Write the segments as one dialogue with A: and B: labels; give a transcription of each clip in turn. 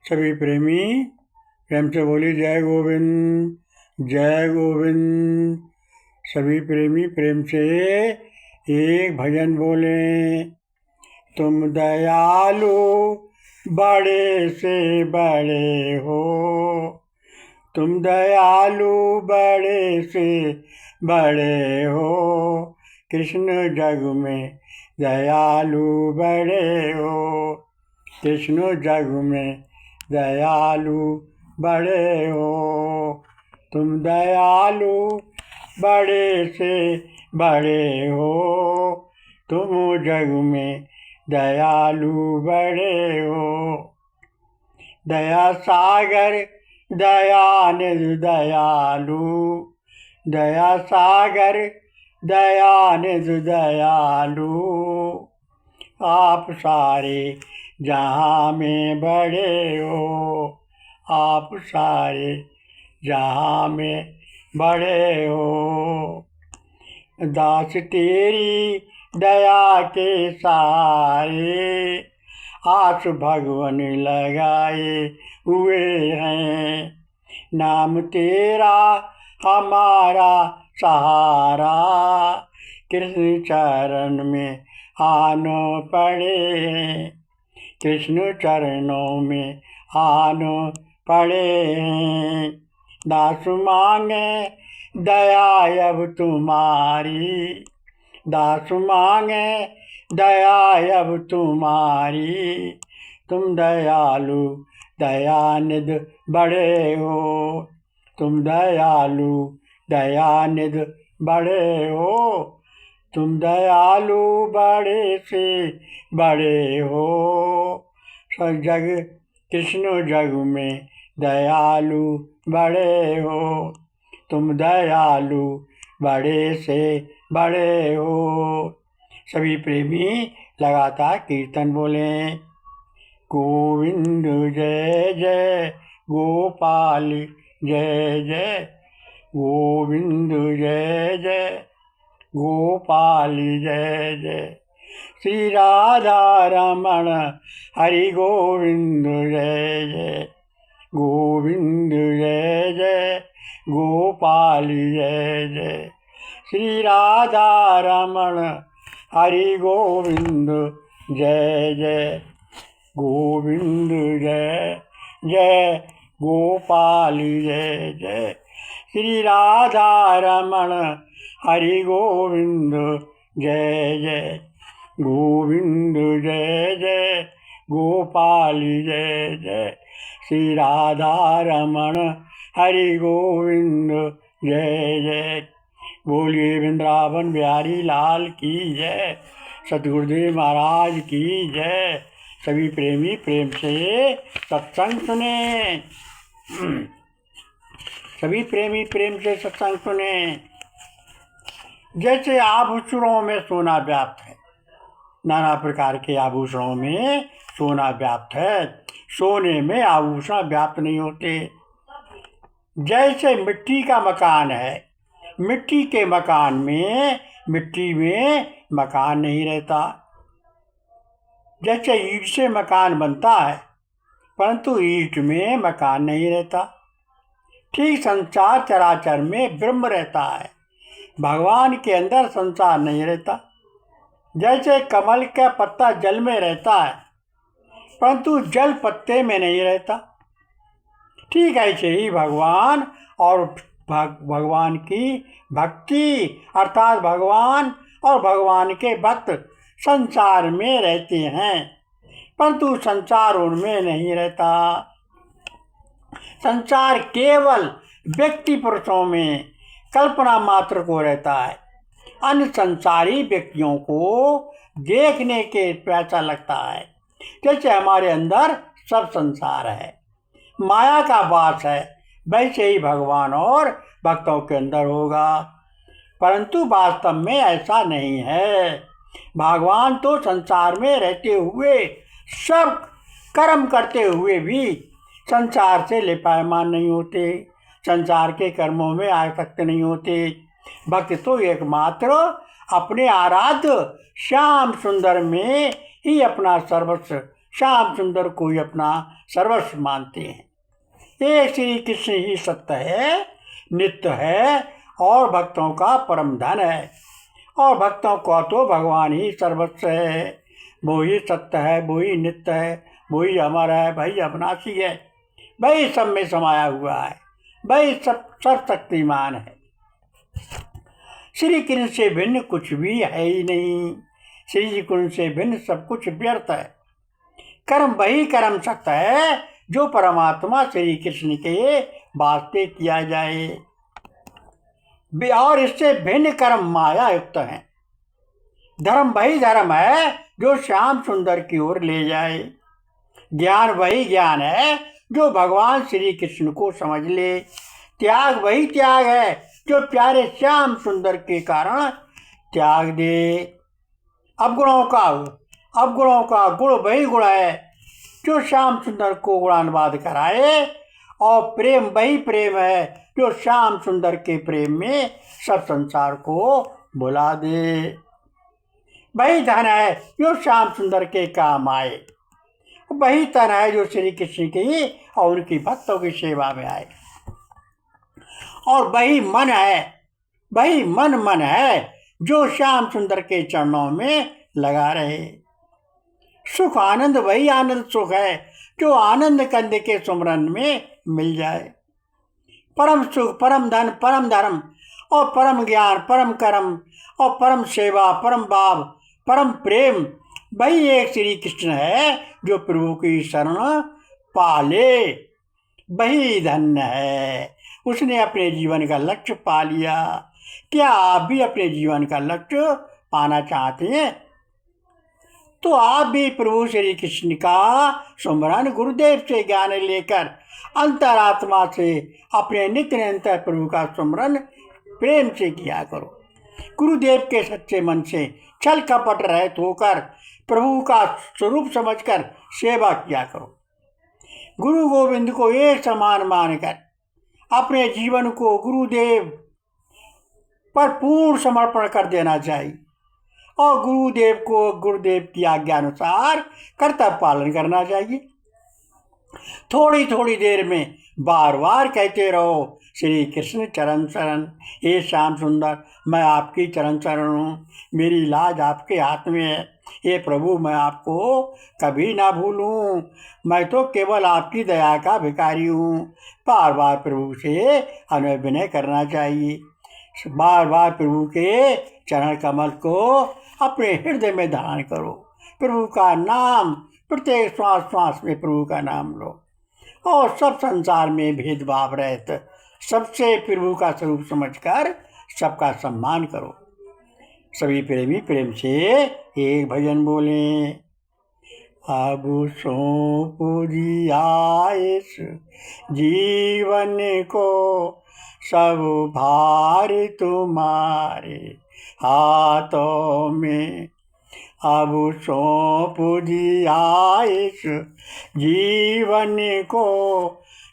A: सभी प्रेमी प्रेम से बोली जय गोविंद जय गोविंद। सभी प्रेमी प्रेम से एक भजन बोले। तुम दयालु बड़े से बड़े हो, तुम दयालु बड़े से बड़े हो। कृष्ण जग में दयालु बड़े हो, कृष्ण जग में दयालु बड़े हो। तुम दयालु बड़े से बड़े हो, तुम जग में दयालु बड़े हो। दया सागर दयानिधि दयालु, दया सागर दयानिधि दयालु। आप सारे जहाँ में बड़े हो, आप सारे जहाँ में बड़े हो। दास तेरी दया के सहारे आस भगवन लगाए हुए हैं। नाम तेरा हमारा सहारा, कृष्ण चरण में आनो पड़े हैं, कृष्ण चरणों में आनो पड़े हैं। दास मांगे दया अब तुम्हारी, दास मांगे दया अब तुम्हारी। तुम दयालु दयानिधि बड़े हो, तुम दयालु दयानिधि बड़े हो। तुम दयालु बड़े से बड़े हो। सब जग कृष्ण जग में दयालु बड़े हो, तुम दयालु बड़े से बड़े हो। सभी प्रेमी लगातार कीर्तन बोलें। गोविंद जय जय गोपाल जय जय, गोविंद जय जय गोपाल जय जय। श्री राधा रमण हरि गोविंद जय जय, गोविंद जय जय गोपाल जय जय। श्री राधा रमण हरि गोविंद जय जय, गोविंद जय जय गोपाल जय जय। श्री राधा रमण हरि गोविंद जय जय, गोविंद जय जय गोपाल जय जय। श्री राधा रमण हरि गोविंद जय जय। बोलिए वृंदावन बिहारी लाल की जय, सतगुरुदेव महाराज की जय। सभी प्रेमी प्रेम से सत्संग सुने, सभी प्रेमी प्रेम से सत्संग सुने। जैसे आभूषणों में सोना व्याप्त है, नाना प्रकार के आभूषणों में सोना व्याप्त है, सोने में आभूषण व्याप्त नहीं होते। जैसे मिट्टी का मकान है, मिट्टी के मकान में मिट्टी में मकान नहीं रहता। जैसे ईंट से मकान बनता है परंतु ईंट में मकान नहीं रहता, ठीक संसार चराचर में ब्रह्म रहता है, भगवान के अंदर संसार नहीं रहता। जैसे कमल का पत्ता जल में रहता है परंतु जल पत्ते में नहीं रहता, ठीक ऐसे ही भगवान और भगवान की भक्ति अर्थात भगवान और भगवान के भक्त संसार में रहते हैं परंतु संसार उनमें नहीं रहता। संसार केवल व्यक्ति पुरुषों में कल्पना मात्र को रहता है। अन्य संसारी व्यक्तियों को देखने के पैसा लगता है जैसे हमारे अंदर सब संसार है, माया का वास है, वैसे ही भगवान और भक्तों के अंदर होगा, परंतु वास्तव में ऐसा नहीं है। भगवान तो संसार में रहते हुए सब कर्म करते हुए भी संसार से लिपायमान नहीं होते, संसार के कर्मों में आसक्त नहीं होते। भक्त तो एकमात्र अपने आराध्य श्याम सुंदर में ही अपना सर्वस्व श्याम सुंदर को ही अपना सर्वस्व मानते हैं। ये श्री कृष्ण ही सत्य है, नित्य है और भक्तों का परम धन है। और भक्तों को तो भगवान ही सर्वस्व है, वो ही सत्य है, वो ही नित्य है, वो ही अमर है, वही अविनाशी है, वही सब में समाया हुआ है, वही सब शक्तिमान है। श्री कृष्ण से भिन्न कुछ भी है ही नहीं। श्री कृष्ण से भिन्न सब कुछ व्यर्थ है। कर्म वही कर्म सकता है जो परमात्मा श्री कृष्ण के वास्ते किया जाए, और इससे भिन्न कर्म माया युक्त है। धर्म वही धर्म है जो श्याम सुंदर की ओर ले जाए। ज्ञान वही ज्ञान है जो भगवान श्री कृष्ण को समझ ले। त्याग वही त्याग है जो प्यारे श्याम सुंदर के कारण त्याग दे। अवगुणों का गुण वही गुण है जो श्याम सुंदर को गुणानुवाद कराए, और प्रेम वही प्रेम है जो श्याम सुंदर के प्रेम में सब संसार को भुला दे। वही धन है जो श्याम सुंदर के काम आए, वही तन है जो श्री कृष्ण की और उनकी भक्तों की सेवा में आए। और वही मन है जो श्याम सुंदर के चरणों में लगा रहे। सुख आनंद वही आनंद सुख है जो आनंद कंद के सुमरन में मिल जाए। परम सुख, परम धन, परम धर्म और परम ज्ञान, परम कर्म और परम सेवा, परम भाव, परम प्रेम वही एक श्री कृष्ण है जो प्रभु की शरण पाले, वही धन्य है। उसने अपने जीवन का लक्ष्य पा लिया। क्या आप भी अपने जीवन का लक्ष्य पाना चाहते हैं? तो आप भी प्रभु श्री कृष्ण का सुमरन गुरुदेव से ज्ञान लेकर अंतरात्मा से अपने नित्य निरंतर प्रभु का सुमरन प्रेम से किया करो। गुरुदेव के सच्चे मन से छल कपट रहित होकर प्रभु का स्वरूप समझकर सेवा किया करो। गुरु गोविंद को एक समान मानकर अपने जीवन को गुरुदेव पर पूर्ण समर्पण कर देना चाहिए और गुरुदेव की आज्ञा अनुसार कर्तव्य पालन करना चाहिए। थोड़ी थोड़ी देर में बार बार कहते रहो, श्री कृष्ण चरण शरण, हे श्याम सुंदर मैं आपकी चरण शरण हूँ, मेरी लाज आपके हाथ में है, हे प्रभु मैं आपको कभी ना भूलूं, मैं तो केवल आपकी दया का भिखारी हूँ। बार बार प्रभु से अनुनय विनय करना चाहिए। बार बार प्रभु के चरण कमल को अपने हृदय में धारण करो। प्रभु का नाम प्रत्येक श्वास श्वास में प्रभु का नाम लो और सब संसार में भेदभाव रहित सबसे प्रभु का स्वरूप समझकर सबका सम्मान करो। सभी प्रेमी प्रेम से एक भजन बोले। अब सौंप दिया इस जीवन को, सब भार तुम्हारे हाथों में। अब सौंप दिया इस जीवन को,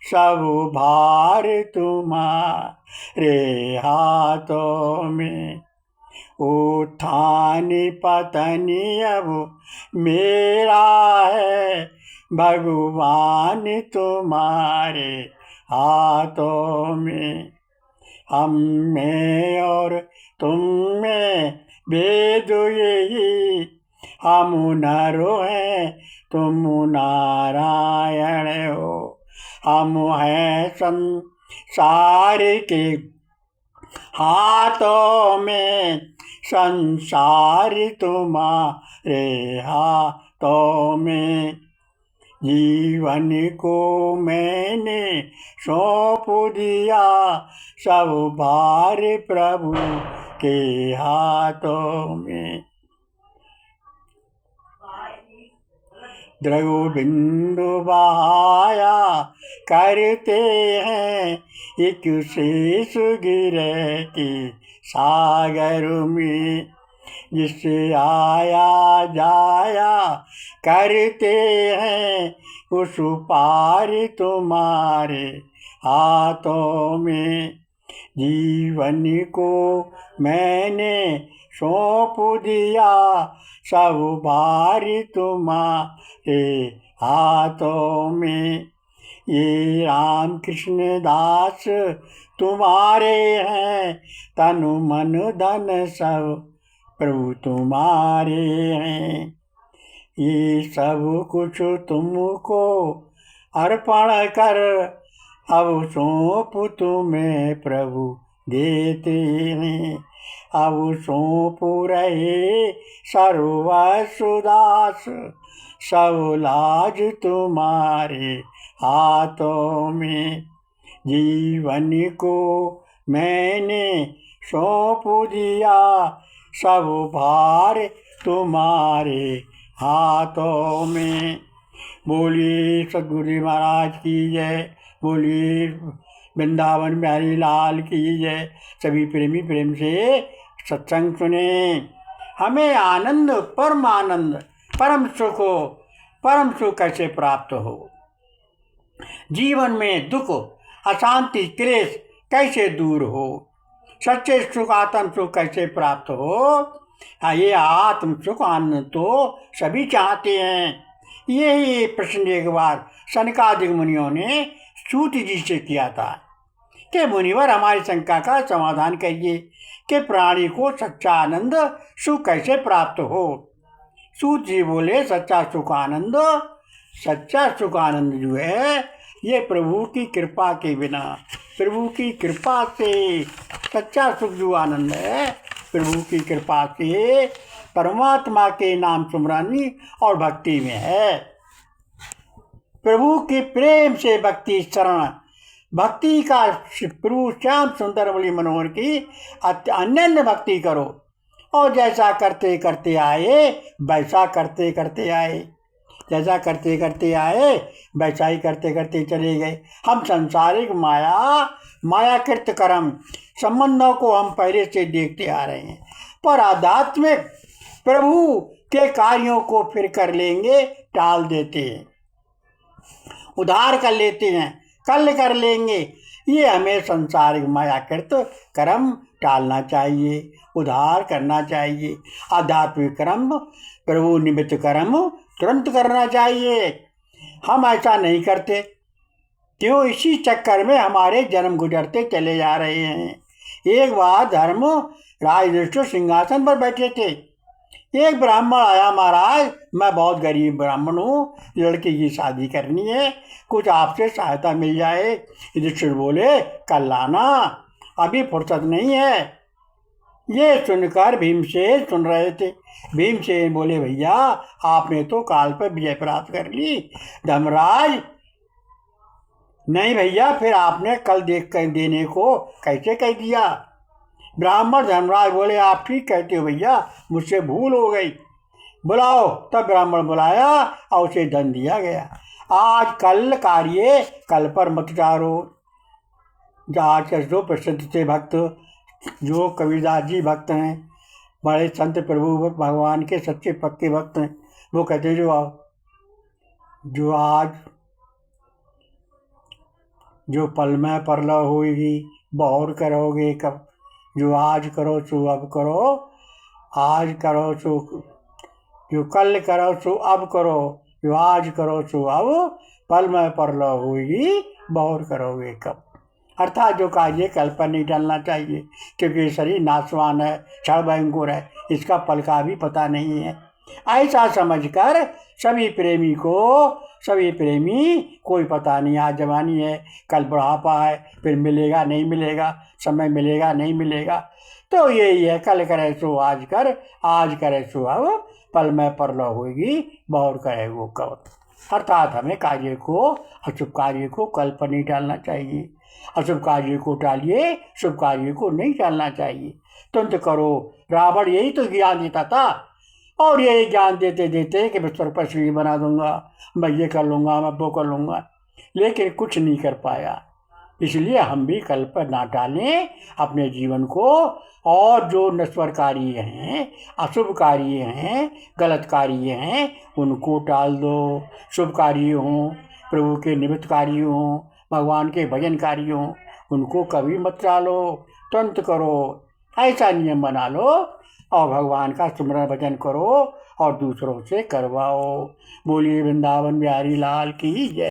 A: सब भार तुम्हारे हाथों में। उत्थान पतन अब मेरा है, भगवान तुम्हारे हाथों में। हम में और तुम में भेद यही, हम नर हैं तुम नारायण हो। हम हैं संसार के हाथों में, संसार तुम्हारे हाथों में। जीवन को मैंने सौंप दिया, सब भार प्रभु के हाथों में। द्रव बिंदु बहाया करते हैं, एक शेष गिरे के सागर में। जिससे आया जाया करते हैं, उस पार तुम्हारे हाथों में। जीवन को मैंने सौंप दिया सब भार तुम्हारे हाथों में। ये राम कृष्ण दास तुम्हारे हैं, तनु मन धन सब प्रभु तुम्हारे हैं। ये सब कुछ तुमको अर्पण कर, अब सौंप तुम्हें प्रभु देते हैं। अब सौंप रहे सर्वस्व दास, सब लाज तुम्हारे हाथों में। जीवन को मैंने सौंप दिया, सब भार तुम्हारे हाथों में। बोलिए सद्गुरु महाराज की जय, बोलिए वृंदावन बिहारी लाल की जय। सभी प्रेमी प्रेम से सत्संग सुने। हमें आनंद, परम सुख कैसे प्राप्त हो, जीवन में दुख अशांति क्लेश कैसे दूर हो, सच्चे सुख आत्म सुख कैसे प्राप्त हो। ये आत्म सुख आनंद तो सभी चाहते हैं। यही प्रश्न एक बार सनकादिक मुनियों ने सूत जी से किया था कि मुनिवर हमारी शंका का समाधान करिए कि प्राणी को सच्चा आनंद सुख कैसे प्राप्त हो। सूत जी बोले सच्चा सुख आनंद जो है ये प्रभु की कृपा के बिना, प्रभु की कृपा से सच्चा सुख जो आनंद है प्रभु की कृपा से परमात्मा के नाम सुमरनी और भक्ति में है। प्रभु के प्रेम से भक्ति शरण, भक्ति का प्रभु श्याम सुंदर बड़ी मनोहर की अन्य भक्ति करो। और जैसा करते करते आए वैसा करते करते आए, जैसा करते करते आए वैसा ही करते करते चले गए। हम सांसारिक मायाकृत कर्म संबंधों को हम पहले से देखते आ रहे हैं, पर आध्यात्मिक प्रभु के कार्यों को फिर कर लेंगे, टाल देते हैं, उधार कर लेते हैं, कल कर लेंगे। ये हमें सांसारिक मायाकृत कर्म टालना चाहिए, उधार करना चाहिए। आध्यात्मिक कर्म प्रभु निमित्त कर्म तुरंत करना चाहिए। हम ऐसा नहीं करते, क्यों? इसी चक्कर में हमारे जन्म गुजरते चले जा रहे हैं। एक बार धर्म राज युधिष्ठिर सिंहासन पर बैठे थे। एक ब्राह्मण आया, महाराज मैं बहुत गरीब ब्राह्मण हूँ, लड़की की शादी करनी है, कुछ आपसे सहायता मिल जाए। युधिष्ठिर बोले कल लाना, अभी फुर्सत नहीं है। ये सुनकर भीमसेन सुन रहे थे। भीमसेन बोले भैया आपने तो काल पर विजय प्राप्त कर ली। धर्मराज नहीं भैया, फिर आपने कल देख कर देने को कैसे कह दिया? ब्राह्मण धर्मराज बोले आप ठीक कहते हो भैया, मुझसे भूल हो गई, बुलाओ। तब ब्राह्मण बुलाया और उसे धन दिया गया। आज कल कार्य कल पर मत चारो। आज के जो प्रसिद्ध थे भक्त, जो कबीरदास जी भक्त हैं, बड़े संत प्रभु भगवान के सच्चे पक्के भक्त हैं, वो कहते हैं जो आज जो पल में परलव होगी बहुर करोगे कब। जो आज करो सो अब करो, आज करो सो जो कल करो सो अब करो, जो आज करो सो अब, पल में परलव होगी बहुर करोगे कब। अर्थात जो कार्य कल पर नहीं डालना चाहिए, क्योंकि शरीर नाशवान है, क्षण भयंकर है, इसका पल का भी पता नहीं है। ऐसा समझकर सभी प्रेमी कोई पता नहीं, आज जवानी है, कल बुढ़ापा है, फिर मिलेगा नहीं मिलेगा, समय मिलेगा नहीं मिलेगा। तो यही है, कल करे सो आज कर, आज करे सो अब, पल में परलव होगी बहुर करेगो कब। अर्थात हमें कार्य को, अशुभ कार्य को कल पर नहीं टालना चाहिए, अशुभ कार्य को टालिए, शुभ कार्य को नहीं टालना चाहिए। तुरंत करो। रावण यही तो ज्ञान देता था, और यही ज्ञान देते देते कि मैं स्वर्ग पर सीढ़ी बना दूंगा, मैं ये कर लूँगा, मैं वो कर लूँगा, लेकिन कुछ नहीं कर पाया। इसलिए हम भी कल पर ना टालें अपने जीवन को, और जो नश्वर कार्य हैं, अशुभ कार्य हैं, गलत कार्य हैं, उनको टाल दो। शुभ कार्य हों, प्रभु के निमित्त कार्य हों, भगवान के भजन कार्य हों, उनको कभी मत टालो, तुरंत करो। ऐसा नियम बना लो और भगवान का स्मरण भजन करो और दूसरों से करवाओ। बोलिए वृंदावन बिहारी लाल की जय।